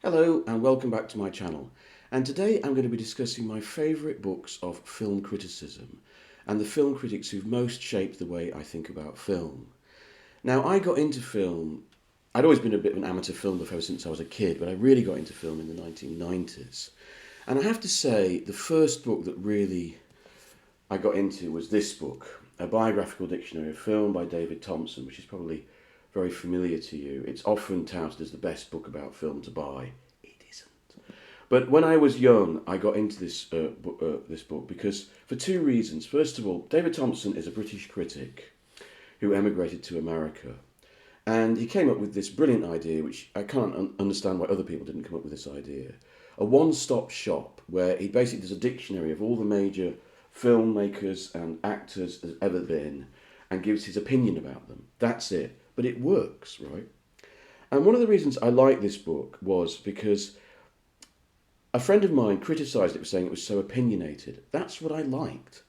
Hello and welcome back to my channel. And today I'm going to be discussing my favourite books of film criticism and the film critics who've most shaped the way I think about film. Now, I got into film, I'd always been a bit of an amateur film buff ever since I was a kid, but I really got into film in the 1990s. And I have to say, the first book that really I got into was this book, A Biographical Dictionary of Film by David Thompson, which is probably very familiar to you. It's often touted as the best book about film to buy. It isn't. But when I was young, I got into this book because for two reasons. First of all, David Thompson is a British critic who emigrated to America. And he came up with this brilliant idea, which I can't understand why other people didn't come up with this idea. A one-stop shop where he basically does a dictionary of all the major filmmakers and actors there's ever been and gives his opinion about them. That's it. But it works, right? And one of the reasons I like this book was because a friend of mine criticised it for saying it was so opinionated. That's what I liked.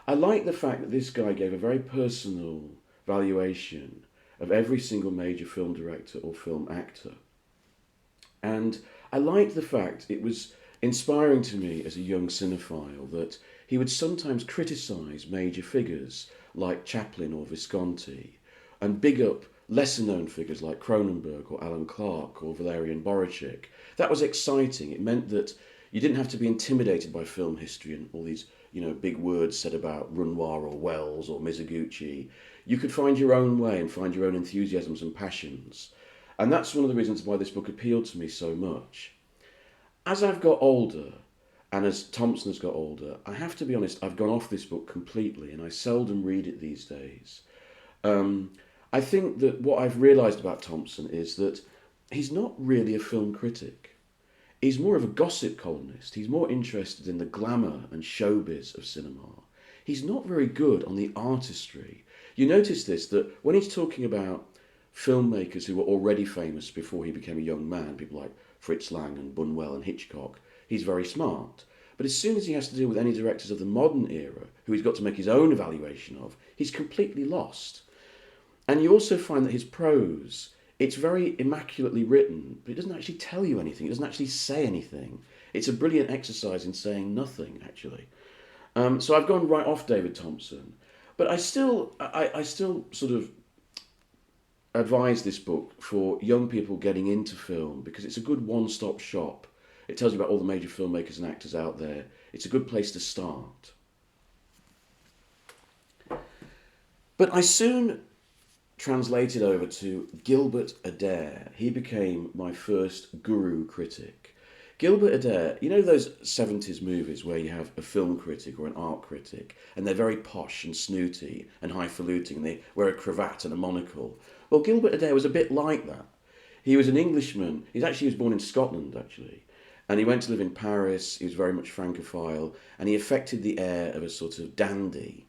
I liked the fact that this guy gave a very personal valuation of every single major film director or film actor. And I liked the fact it was inspiring to me as a young cinephile that he would sometimes criticise major figures like Chaplin or Visconti and big up lesser known figures like Cronenberg or Alan Clark or Valerian Borowczyk. That was exciting. It meant that you didn't have to be intimidated by film history and all these, big words said about Renoir or Wells or Mizoguchi. You could find your own way and find your own enthusiasms and passions. And that's one of the reasons why this book appealed to me so much. As I've got older, and as Thompson has got older, I have to be honest, I've gone off this book completely, and I seldom read it these days. I think that what I've realised about Thompson is that he's not really a film critic. He's more of a gossip columnist. He's more interested in the glamour and showbiz of cinema. He's not very good on the artistry. You notice this, that when he's talking about filmmakers who were already famous before he became a young man, people like Fritz Lang and Buñuel and Hitchcock, he's very smart. But as soon as he has to deal with any directors of the modern era, who he's got to make his own evaluation of, he's completely lost. And you also find that his prose, it's very immaculately written, but it doesn't actually tell you anything. It doesn't actually say anything. It's a brilliant exercise in saying nothing, actually. So I've gone right off David Thompson, but I still sort of advise this book for young people getting into film because it's a good one-stop shop. It tells you about all the major filmmakers and actors out there. It's a good place to start. But I soon translated over to Gilbert Adair. He became my first guru critic. Gilbert Adair, you know those 70s movies where you have a film critic or an art critic and they're very posh and snooty and highfalutin and they wear a cravat and a monocle? Well, Gilbert Adair was a bit like that. He was an Englishman. He was born in Scotland, actually. And he went to live in Paris. He was very much Francophile and he affected the air of a sort of dandy.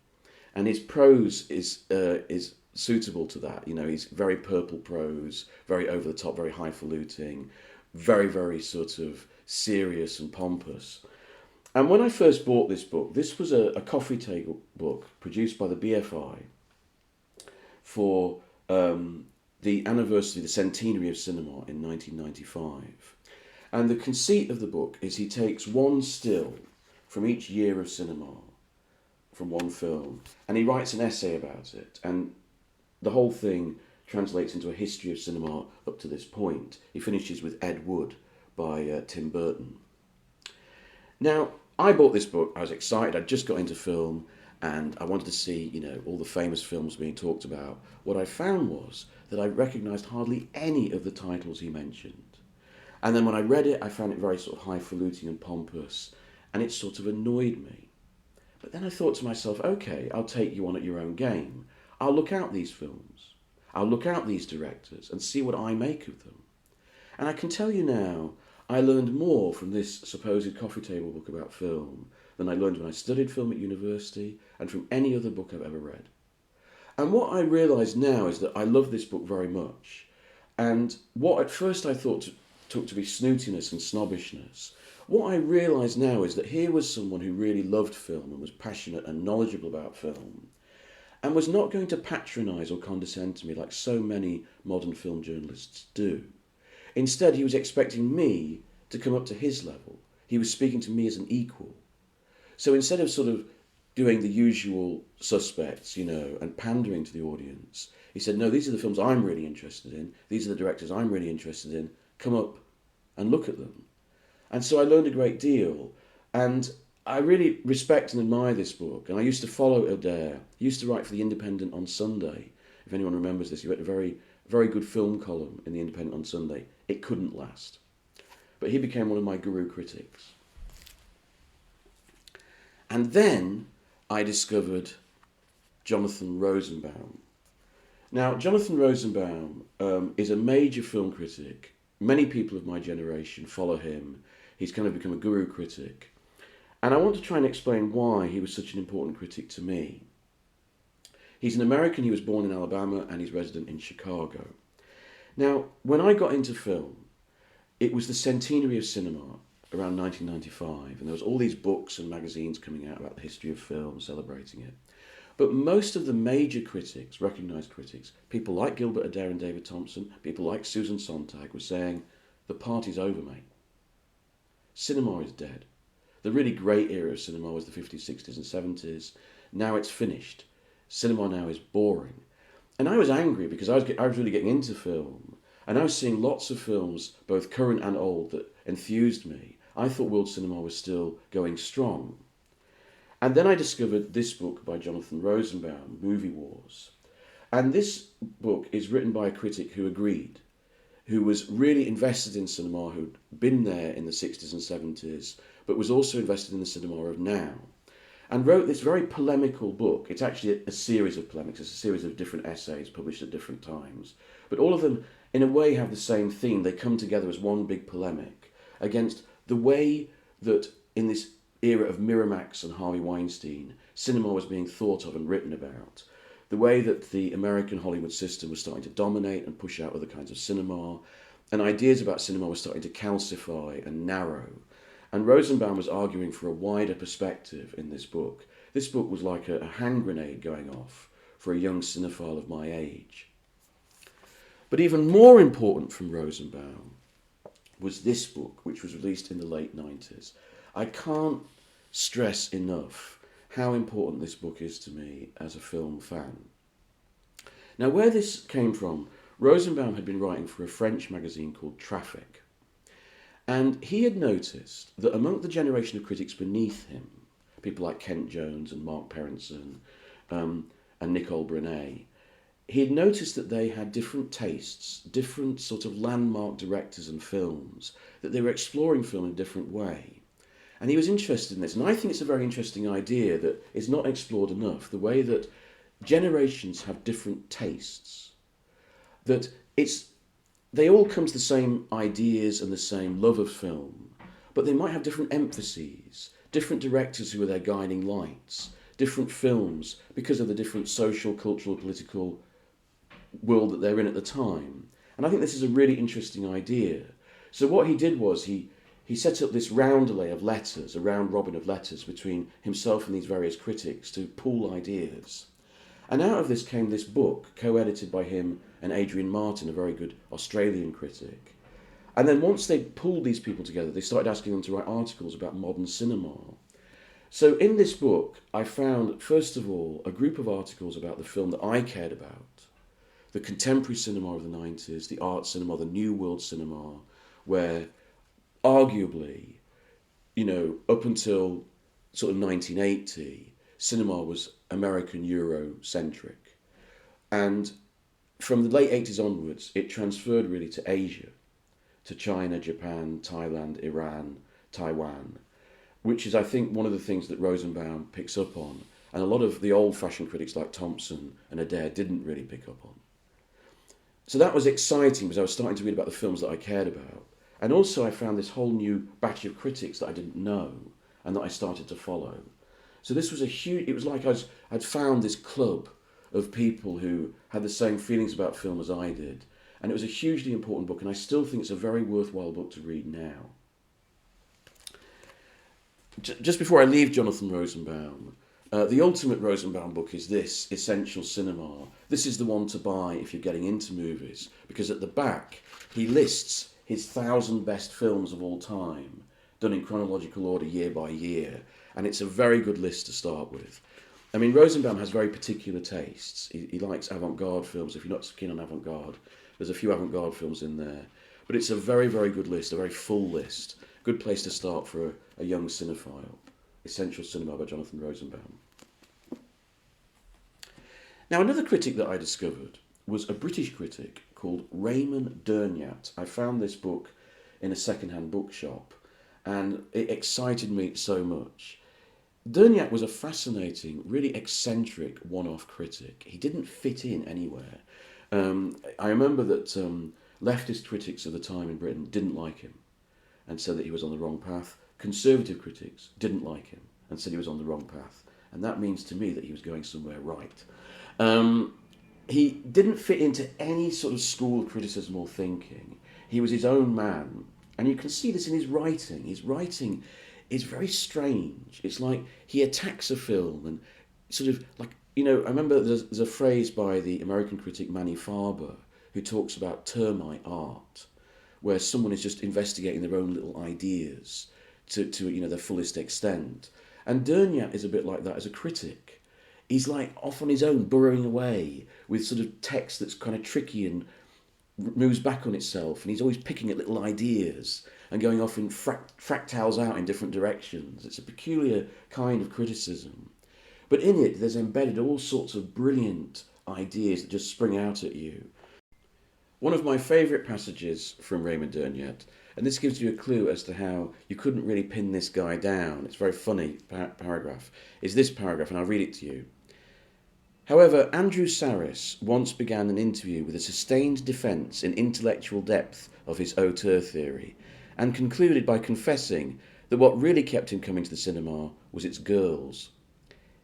And his prose is suitable to that. He's very purple prose, very over the top, very highfalutin, very, very sort of serious and pompous. And when I first bought this book, this was a coffee table book produced by the BFI for the anniversary, the centenary of cinema in 1995. And the conceit of the book is he takes one still from each year of cinema, from one film, and he writes an essay about it. And the whole thing translates into a history of cinema up to this point. He finishes with Ed Wood by Tim Burton. Now, I bought this book, I was excited, I'd just got into film, and I wanted to see, all the famous films being talked about. What I found was that I recognised hardly any of the titles he mentioned. And then when I read it, I found it very sort of highfalutin and pompous, and it sort of annoyed me. But then I thought to myself, okay, I'll take you on at your own game. I'll look out these films. I'll look out these directors and see what I make of them. And I can tell you now, I learned more from this supposed coffee table book about film than I learned when I studied film at university and from any other book I've ever read. And what I realise now is that I love this book very much. And what at first I thought took to be snootiness and snobbishness, what I realise now is that here was someone who really loved film and was passionate and knowledgeable about film and was not going to patronise or condescend to me like so many modern film journalists do. Instead, he was expecting me to come up to his level. He was speaking to me as an equal. So instead of sort of doing the usual suspects, and pandering to the audience, he said, no, these are the films I'm really interested in. These are the directors I'm really interested in. Come up and look at them. And so I learned a great deal. And I really respect and admire this book. And I used to follow Adair. He used to write for The Independent on Sunday. If anyone remembers this, he wrote a very, very good film column in The Independent on Sunday. It couldn't last. But he became one of my guru critics. And then I discovered Jonathan Rosenbaum. Now, Jonathan Rosenbaum is a major film critic. Many people of my generation follow him. He's kind of become a guru critic. And I want to try and explain why he was such an important critic to me. He's an American. He was born in Alabama and he's resident in Chicago. Now, when I got into film, it was the centenary of cinema around 1995, and there was all these books and magazines coming out about the history of film, celebrating it. But most of the major critics, recognised critics, people like Gilbert Adair and David Thompson, people like Susan Sontag, were saying, the party's over, mate. Cinema is dead. The really great era of cinema was the 50s, 60s and 70s. Now it's finished. Cinema now is boring. And I was angry because I was really getting into film, and I was seeing lots of films, both current and old, that enthused me. I thought world cinema was still going strong. And then I discovered this book by Jonathan Rosenbaum, Movie Wars. And this book is written by a critic who agreed, who was really invested in cinema, who'd been there in the 60s and 70s, but was also invested in the cinema of now, and wrote this very polemical book. It's actually a series of polemics. It's a series of different essays published at different times. But all of them, in a way, have the same theme. They come together as one big polemic against the way that in this era of Miramax and Harvey Weinstein, cinema was being thought of and written about, the way that the American Hollywood system was starting to dominate and push out other kinds of cinema, and ideas about cinema were starting to calcify and narrow. And Rosenbaum was arguing for a wider perspective in this book. This book was like a hand grenade going off for a young cinephile of my age. But even more important from Rosenbaum was this book, which was released in the late 90s. I can't stress enough how important this book is to me as a film fan. Now, where this came from, Rosenbaum had been writing for a French magazine called Traffic. And he had noticed that among the generation of critics beneath him, people like Kent Jones and Mark Perenson and Nicole Brunet, he had noticed that they had different tastes, different sort of landmark directors and films, that they were exploring film in a different way. And he was interested in this. And I think it's a very interesting idea that is not explored enough, the way that generations have different tastes, that they all come to the same ideas and the same love of film, but they might have different emphases, different directors who are their guiding lights, different films because of the different social, cultural, political world that they're in at the time. And I think this is a really interesting idea. So what he did was he set up this roundelay of letters, a round robin of letters between himself and these various critics to pool ideas. And out of this came this book, co-edited by him and Adrian Martin, a very good Australian critic. And then once they pulled these people together, they started asking them to write articles about modern cinema. So in this book, I found, first of all, a group of articles about the film that I cared about, the contemporary cinema of the 90s, the art cinema, the new world cinema, where arguably, up until sort of 1980, cinema was American Eurocentric. And from the late 80s onwards, it transferred really to Asia, to China, Japan, Thailand, Iran, Taiwan, which is, I think, one of the things that Rosenbaum picks up on, and a lot of the old-fashioned critics like Thompson and Adair didn't really pick up on. So that was exciting because I was starting to read about the films that I cared about. And also I found this whole new batch of critics that I didn't know and that I started to follow. So this was it was like I'd found this club of people who had the same feelings about film as I did. And it was a hugely important book, and I still think it's a very worthwhile book to read now. Just before I leave Jonathan Rosenbaum, the ultimate Rosenbaum book is this, Essential Cinema. This is the one to buy if you're getting into movies, because at the back he lists his 1,000 best films of all time, done in chronological order year by year, and it's a very good list to start with. I mean, Rosenbaum has very particular tastes. He likes avant-garde films. If you're not so keen on avant-garde, there's a few avant-garde films in there. But it's a very, very good list, a very full list. Good place to start for a young cinephile. Essential Cinema by Jonathan Rosenbaum. Now, another critic that I discovered was a British critic called Raymond. I found this book in a second-hand bookshop, and it excited me so much. Dunya was a fascinating, really eccentric one-off critic. He didn't fit in anywhere. I remember that leftist critics of the time in Britain didn't like him and said that he was on the wrong path. Conservative critics didn't like him and said he was on the wrong path. And that means to me that he was going somewhere right. He didn't fit into any sort of school of criticism or thinking. He was his own man. And you can see this in his writing. His writing is very strange. It's like he attacks a film and sort of like, I remember there's a phrase by the American critic Manny Farber who talks about termite art, where someone is just investigating their own little ideas to their fullest extent. And Dunya is a bit like that as a critic. He's like off on his own, burrowing away with sort of text that's kind of tricky and moves back on itself, and he's always picking at little ideas and going off in fractals out in different directions. It's a peculiar kind of criticism. But in it, there's embedded all sorts of brilliant ideas that just spring out at you. One of my favourite passages from Raymond Dunya, and this gives you a clue as to how you couldn't really pin this guy down, it's a very funny paragraph, is this paragraph, and I'll read it to you. However, Andrew Sarris once began an interview with a sustained defence in intellectual depth of his auteur theory, and concluded by confessing that what really kept him coming to the cinema was its girls.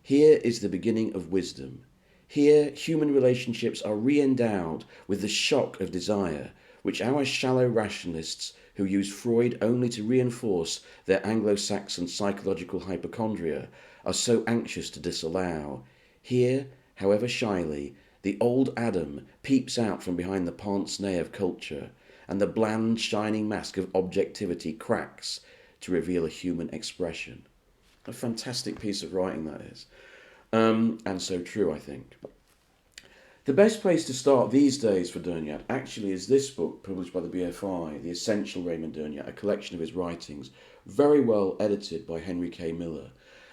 Here is the beginning of wisdom. Here, human relationships are re-endowed with the shock of desire, which our shallow rationalists, who use Freud only to reinforce their Anglo-Saxon psychological hypochondria, are so anxious to disallow. Here, however shyly, the old Adam peeps out from behind the pince-nez of culture, and the bland, shining mask of objectivity cracks to reveal a human expression. A fantastic piece of writing that is. And so true, I think. The best place to start these days for Dunya actually is this book published by the BFI, The Essential Raymond Dunya, a collection of his writings, very well edited by Henry K. Miller.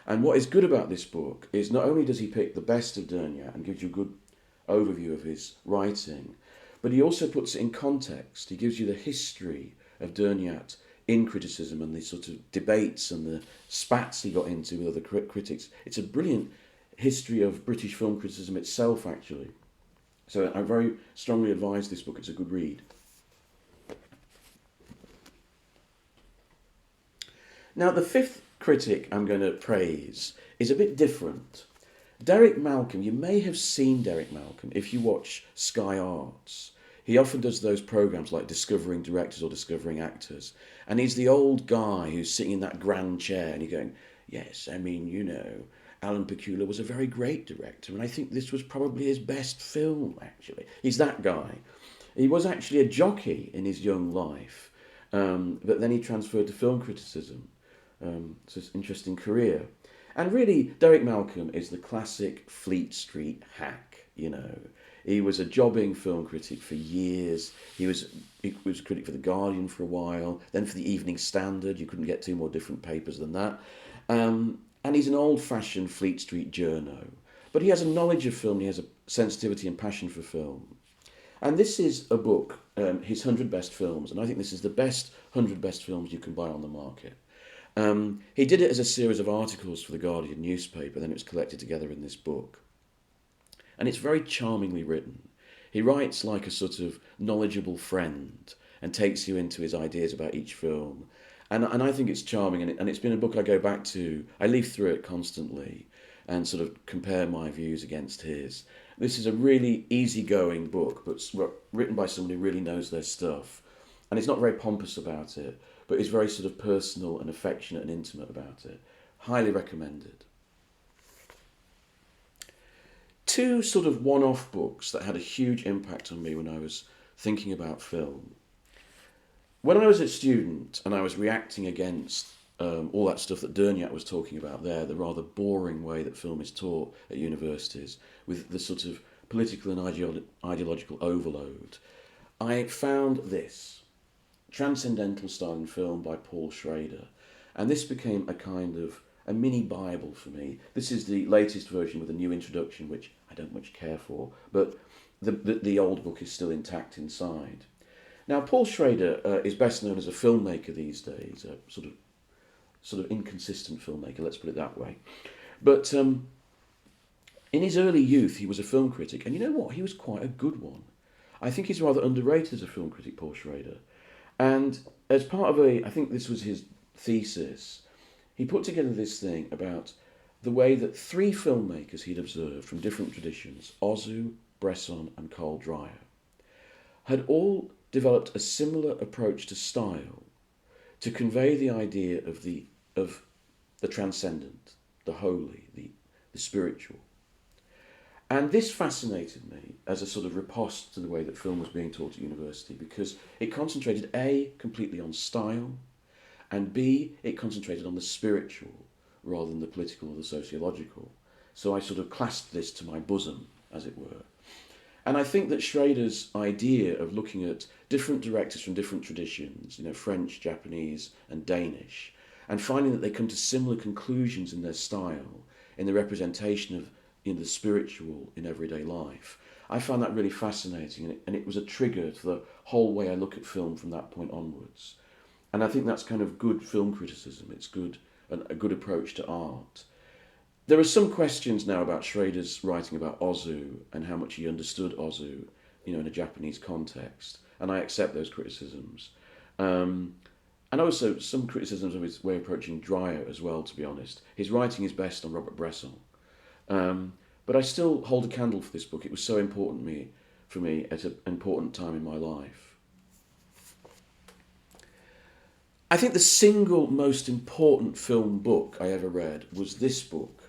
And what is good about this book is not only does he pick the best of Dunya and gives you a good overview of his writing, but he also puts it in context. He gives you the history of Dunya in criticism and the sort of debates and the spats he got into with other critics. It's a brilliant history of British film criticism itself, actually. So I very strongly advise this book. It's a good read. Now, the fifth critic I'm going to praise is a bit different. Derek Malcolm. You may have seen Derek Malcolm if you watch Sky Arts. He often does those programmes like Discovering Directors or Discovering Actors. And he's the old guy who's sitting in that grand chair and he's going, yes, I mean, Alan Pakula was a very great director, and I think this was probably his best film, actually. He's that guy. He was actually a jockey in his young life, but then he transferred to film criticism. It's an interesting career. And really, Derek Malcolm is the classic Fleet Street hack, He was a jobbing film critic for years. He was a critic for The Guardian for a while, then for the Evening Standard. You couldn't get two more different papers than that. And he's an old-fashioned Fleet Street journo. But he has a knowledge of film, he has a sensitivity and passion for film. And this is a book, his 100 Best Films, and I think this is the best 100 best films you can buy on the market. He did it as a series of articles for the Guardian newspaper, then it was collected together in this book. And it's very charmingly written. He writes like a sort of knowledgeable friend and takes you into his ideas about each film. And I think it's charming, and it's been a book I go back to. I leaf through it constantly and sort of compare my views against his. This is a really easygoing book, but written by somebody who really knows their stuff. And it's not very pompous about it, but it's very sort of personal and affectionate and intimate about it. Highly recommended. Two sort of one-off books that had a huge impact on me when I was thinking about film. when I was a student and I was reacting against all that stuff that Dunya was talking about there, the rather boring way that film is taught at universities, with the sort of political and ideological overload, I found this transcendental style film by Paul Schrader, and this became a kind of a mini Bible for me. This is the latest version with a new introduction, which I don't much care for, but the old book is still intact inside. Now, Paul Schrader is best known as a filmmaker these days, a sort of inconsistent filmmaker, let's put it that way. But in his early youth, he was a film critic, and you know what? He was quite a good one. I think he's rather underrated as a film critic, Paul Schrader. And as part of I think this was his thesis, he put together this thing about the way that three filmmakers he'd observed from different traditions, Ozu, Bresson, and Carl Dreyer, had all developed a similar approach to style to convey the idea of the transcendent, the holy, the spiritual. And this fascinated me as a sort of riposte to the way that film was being taught at university, because it concentrated A, completely on style, and B, it concentrated on the spiritual rather than the political or the sociological. So I sort of clasped this to my bosom, as it were. And I think that Schrader's idea of looking at different directors from different traditions, French, Japanese, and Danish, and finding that they come to similar conclusions in their style, in the representation of the spiritual in everyday life, I found that really fascinating, and it was a trigger to the whole way I look at film from that point onwards. And I think that's kind of good film criticism. It's a good approach to art. There are some questions now about Schrader's writing about Ozu and how much he understood Ozu, in a Japanese context, and I accept those criticisms. And also some criticisms of his way of approaching Dreyer as well, to be honest. His writing is best on Robert Bresson. But I still hold a candle for this book. It was so important for me at an important time in my life. I think the single most important film book I ever read was this book,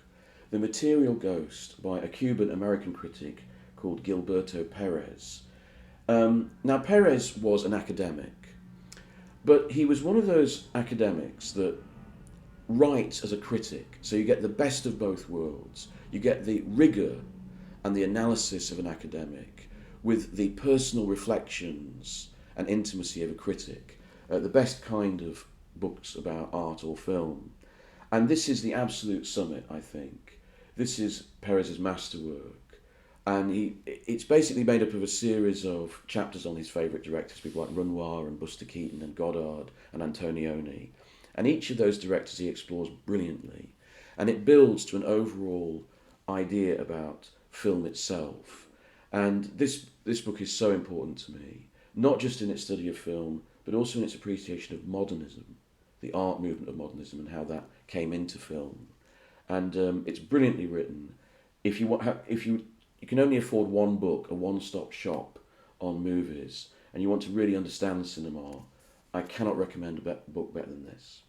The Material Ghost, by a Cuban-American critic called Gilberto Perez. Now, Perez was an academic, but he was one of those academics that writes as a critic. So you get the best of both worlds. You get the rigour and the analysis of an academic with the personal reflections and intimacy of a critic. The best kind of books about art or film. And this is the absolute summit, I think. This is Perez's masterwork. And it's basically made up of a series of chapters on his favourite directors, people like Renoir and Buster Keaton and Godard and Antonioni. And each of those directors he explores brilliantly. And it builds to an overall idea about film itself. And this book is so important to me, not just in its study of film, but also in its appreciation of modernism, the art movement of modernism and how that came into film. And it's brilliantly written. If you can only afford one book, a one-stop shop on movies, and you want to really understand cinema, I cannot recommend a book better than this.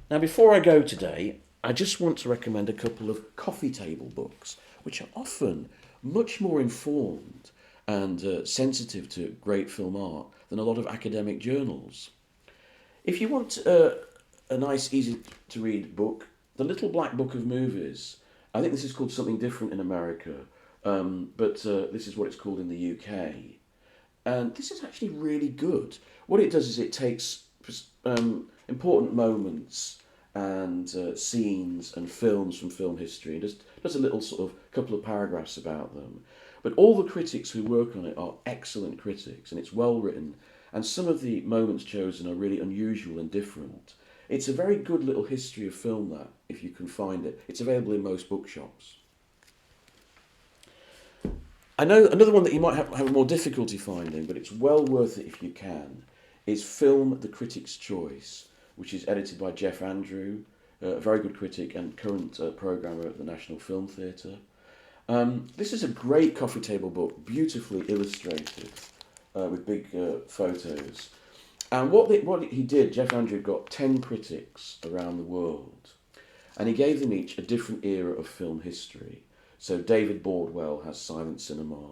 Now, before I go today, I just want to recommend a couple of coffee table books, which are often much more informed and sensitive to great film art than a lot of academic journals. If you want a nice, easy-to-read book, The Little Black Book of Movies, I think this is called something different in America, but this is what it's called in the UK. And this is actually really good. What it does is it takes important moments and scenes and films from film history and just does a little sort of couple of paragraphs about them. But all the critics who work on it are excellent critics, and it's well written, and some of the moments chosen are really unusual and different. It's a very good little history of film, that, if you can find it. It's available in most bookshops. I know another one that you might have more difficulty finding, but it's well worth it if you can, is Film the Critic's Choice, which is edited by Jeff Andrew, a very good critic and current programmer at the National Film Theatre. This is a great coffee table book, beautifully illustrated, with big photos. And what he did, Jeff Andrew got 10 critics around the world, and he gave them each a different era of film history. So David Bordwell has silent cinema,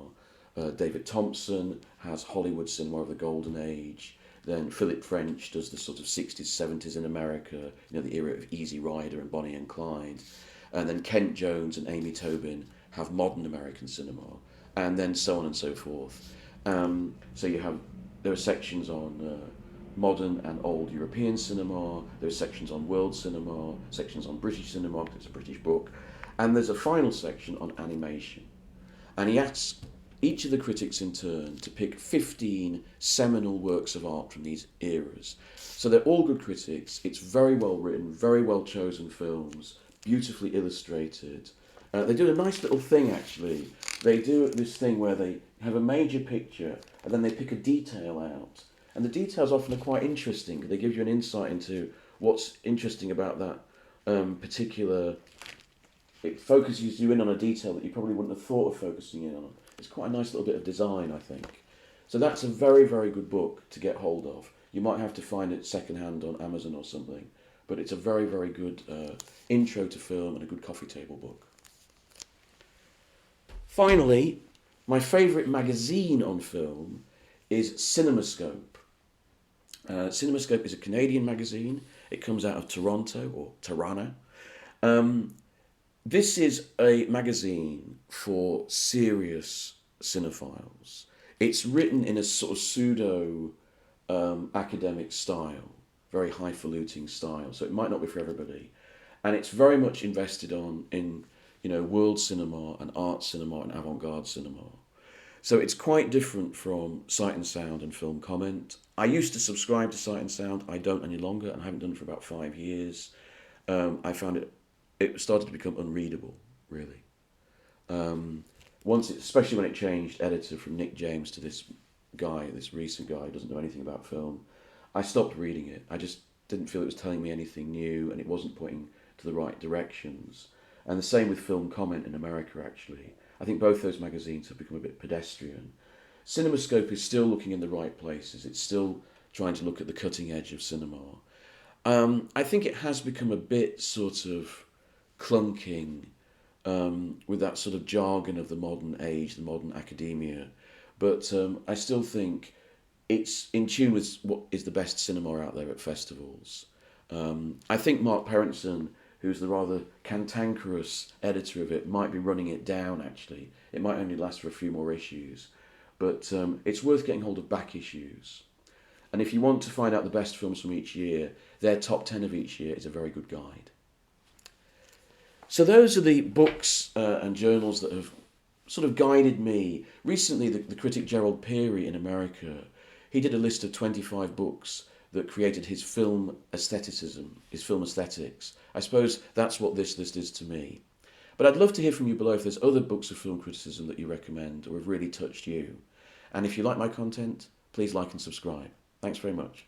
David Thompson has Hollywood cinema of the golden age. Then Philip French does the sort of 60s, 70s in America, the era of Easy Rider and Bonnie and Clyde. And then Kent Jones and Amy Tobin have modern American cinema, and then so on and so forth. There are sections on modern and old European cinema, there are sections on world cinema, sections on British cinema, because it's a British book, and there's a final section on animation. And he asks each of the critics in turn to pick 15 seminal works of art from these eras. So they're all good critics, it's very well written, very well chosen films, beautifully illustrated. They do a nice little thing actually. They do this thing where they have a major picture and then they pick a detail out. And the details often are quite interesting because they give you an insight into what's interesting about that particular. It focuses you in on a detail that you probably wouldn't have thought of focusing in on. It's quite a nice little bit of design, I think. So that's a very, very good book to get hold of. You might have to find it secondhand on Amazon or something, but it's a very, very good intro to film and a good coffee table book. Finally, my favourite magazine on film is Cinemascope. Cinemascope is a Canadian magazine. It comes out of Toronto or Toronto. This is a magazine for serious cinephiles. It's written in a sort of pseudo academic style, very highfalutin style, so it might not be for everybody. And it's very much invested in world cinema and art cinema and avant-garde cinema. So it's quite different from Sight and Sound and Film Comment. I used to subscribe to Sight and Sound. I don't any longer, and I haven't done it for about 5 years. I found it started to become unreadable, really. Especially when it changed editor from Nick James to this recent guy who doesn't know anything about film, I stopped reading it. I just didn't feel it was telling me anything new, and it wasn't pointing to the right directions. And the same with Film Comment in America, actually. I think both those magazines have become a bit pedestrian. Cinemascope is still looking in the right places. It's still trying to look at the cutting edge of cinema. I think it has become a bit sort of clunking with that sort of jargon of the modern age, the modern academia. But I still think it's in tune with what is the best cinema out there at festivals. I think Mark Perrinson, who's the rather cantankerous editor of it, might be running it down, actually. It might only last for a few more issues. But it's worth getting hold of back issues. And if you want to find out the best films from each year, their top 10 of each year is a very good guide. So those are the books and journals that have sort of guided me. Recently, the critic Gerald Peary in America, he did a list of 25 books that created his film aestheticism, his film aesthetics. I suppose that's what this list is to me. But I'd love to hear from you below if there's other books of film criticism that you recommend or have really touched you. And if you like my content, please like and subscribe. Thanks very much.